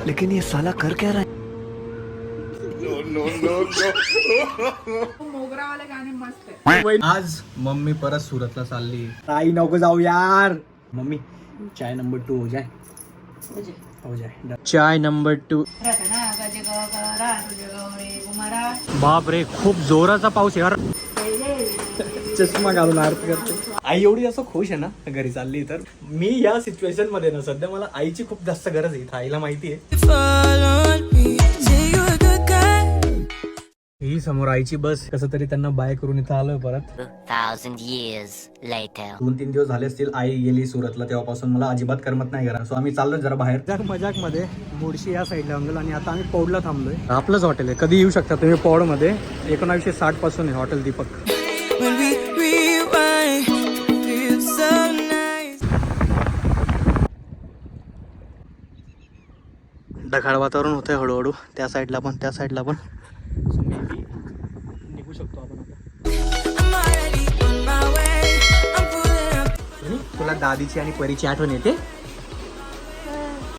लेकिन ये साला कर क्या रहा है? मोगरावाले गाणे मस्त आहे. आज मम्मी परत सुरतला चालली. आई नको जाऊ यार. मम्मी चाय नंबर 2 हो जाए. हो जाए. चाय नंबर 2. बाप रे, खूप जोराचा पाऊस यार. चष्मा घालून आरती करते. आई एवढी जास्त खुश आहे ना घरी चालली तर. मी या सिच्युएशन मध्ये ना सध्या मला आईची खूप जास्त गरज आहे. आईला माहिती आहे ही समोर आईची बस. कसं तरी त्यांना बाय करून इथं आलोय परत. 2,000 years later. 2-3 दिवस झाले असतील आई गेली सुरतला तेव्हापासून मला अजिबात करमत नाही घरा. सो आम्ही चाललोय जरा बाहेर मजाक मध्ये. मुळशी या साईडला अंगल आणि आता आम्ही पौडला थांबलोय. आपलंच हॉटेल आहे, कधी येऊ शकता तुम्ही पौड मध्ये. 1960 पासून आहे हॉटेल दीपक. ढगाळ वातावरण होतंय हळूहळू. त्या साईडला पण सो मे बी निघू शकतो आपण आता. तुला दादीची आणि परीची आठवण येते.